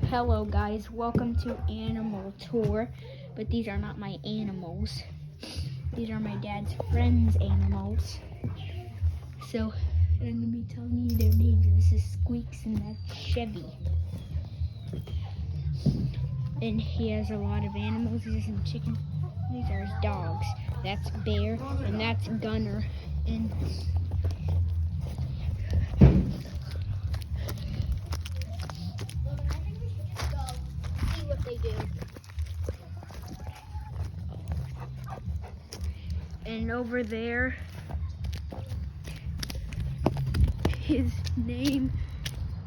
Hello guys, welcome to Animal Tour, but these are not my animals. These are my dad's friends' animals. So I'm gonna be telling you their names. This is Squeaks and that's Chevy. And he has a lot of animals. These are some chickens. These are his dogs. That's Bear and that's Gunner. And And over there, his name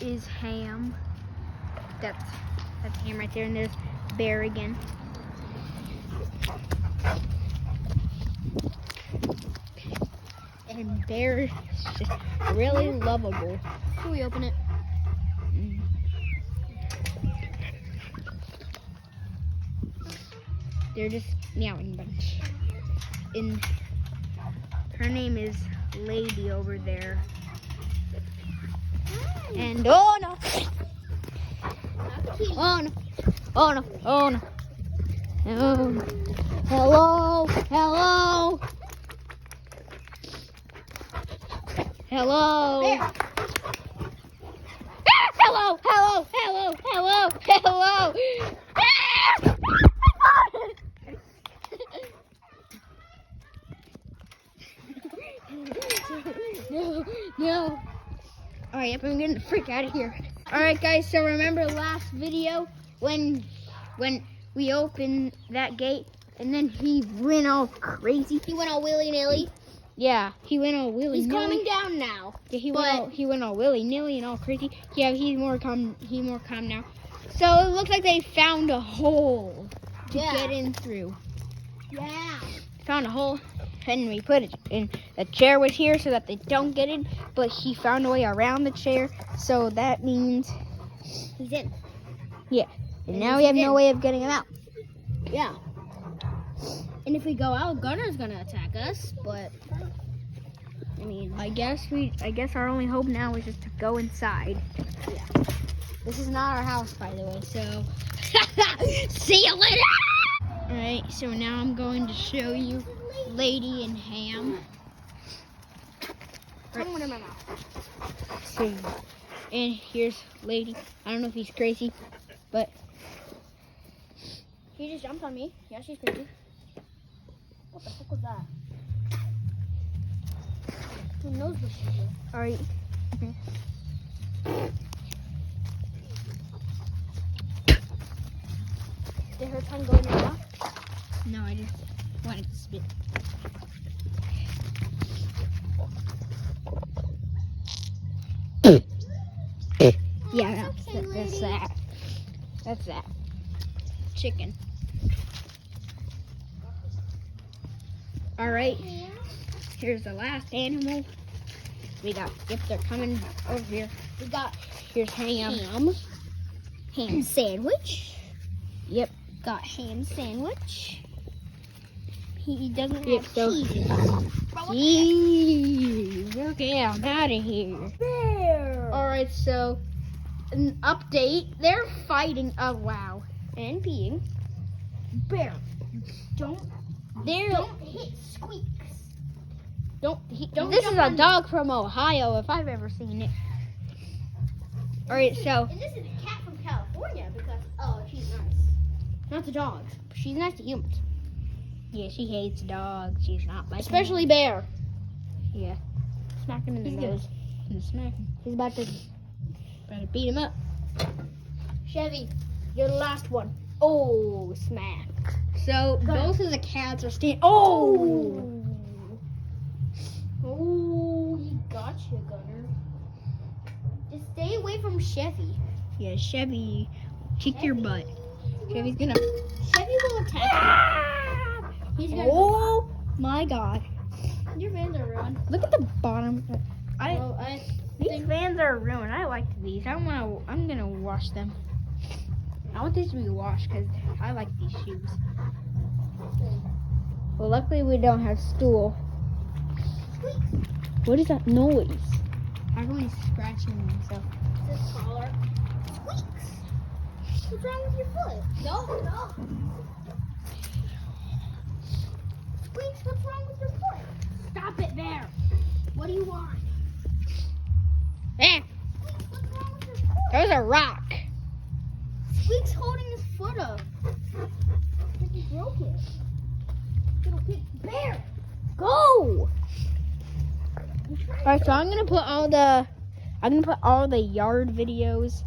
is Ham. That's Ham right there, and there's Bear again. And Bear is just really lovable. Can we open it? They're just meowing a bunch. And her name is Lady over there. And oh no! Oh no! Oh no! Oh no! No! Hello! Hello! Hello! Bear. Ah, hello! Hello! Hello! Hello! Hello! Ah! No. Alright, I'm getting the freak out of here. Alright guys, so remember last video when we opened that gate and then he went all crazy? He went all willy-nilly. Yeah, he went all willy-nilly. He's calming down now. Yeah, he went all willy-nilly and all crazy. Yeah, he's more calm now. So it looks like they found a hole to get in through. Yeah. Found a hole. And we put it in. The chair was here so that they don't get in, but he found a way around the chair, so that means He's in. Yeah. And now we have no way of getting him out. Yeah. And if we go out, Gunner's gonna attack us, but I mean, I guess our only hope now is just to go inside. yeah. This is not our house, by the way, so see you later. All right, so now I'm going to show you Lady and Ham. Come in my mouth. So, and here's Lady. I don't know if he's crazy, but He just jumped on me. Yeah, she's crazy. What the heck was that? Who knows what she did? all right. Did her tongue go in your mouth? No, I just wanted to spit. Yeah, no, that's that. That's that. Chicken. All right. Here's the last animal. We got. Yep, they're coming over here. We got Here's Ham. ham sandwich. Yep. Got ham sandwich. He doesn't Yep, have so- cheese. Jeez. Okay, I'm out of here. Bear. All right, so an update. They're fighting. Oh wow. And peeing. Bear. Don't hit Squeaks. Don't This is jump a on dog from Ohio, if I've ever seen it. All right, so And this is a cat from California because she's nice. Not the dogs. But she's nice to humans. yeah, she hates dogs. She's not like Especially Bear. yeah. Smack him in the He's nose. And smack him. He's about to Beat him up. Chevy, you're the last one. Oh, smack. So Gunner. both of the cats are standing. Oh. Oh, he got you, Gunner. Just stay away from Chevy. Yeah, Chevy, kick your butt. Chevy's gonna. Chevy will attack you. He's gonna. Oh my God! Your fans are ruined. Look at the bottom. These fans are ruined. I like these. I'm gonna wash them. I want these to be washed because I like these shoes. Well, luckily we don't have stool. What is that noise? I'm going scratching myself. This collar. What's wrong with your foot? No. Squeaks, what's wrong with your foot? Stop it there. What do you want? Eh, Squeaks, what's wrong with your foot? there's a rock. Squeak's holding his foot up. He broke it. Little pig. Bear, go! Alright, so I'm gonna put all the yard videos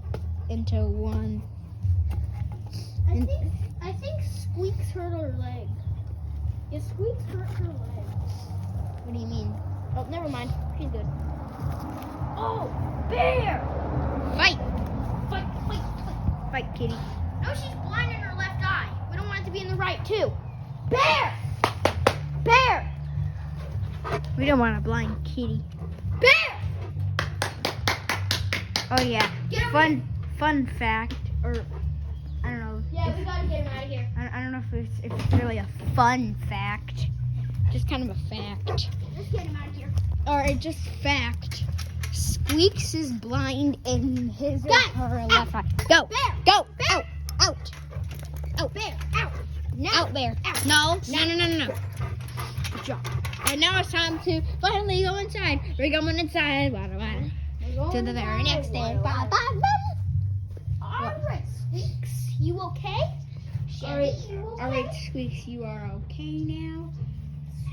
into one. I think Squeaks hurt her leg. Yeah, Squeaks hurt her leg. What do you mean? Oh, never mind. She's good. Oh, bear! Fight! Fight. Fight, kitty. No, she's blind in her left eye. We don't want it to be in the right, too. Bear! Bear! We don't want a blind kitty. Bear! Oh yeah. Get over Fun fact, or I don't know. Yeah, we gotta get him out of here. I don't know if it's really a fun fact. Just kind of a fact. Let's get him out of here. Or just fact. Squeaks is blind in his or Guys, her left eye. Go! Bear! Go! Bear! Out! Out! Bear, out! No. Out there! Out. No! No! Good job. And now it's time to finally go inside. We're going inside. To the very next day. Bye bye. Alright, Squeaks, you okay? Chevy, you okay? Alright, Squeaks, you are okay now.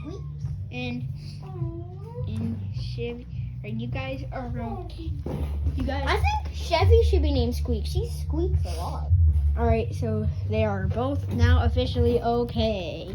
Squeaks. And Chevy, you guys are okay. You guys. I think Chevy should be named Squeak. She squeaks a lot. Alright, so they are both now officially okay.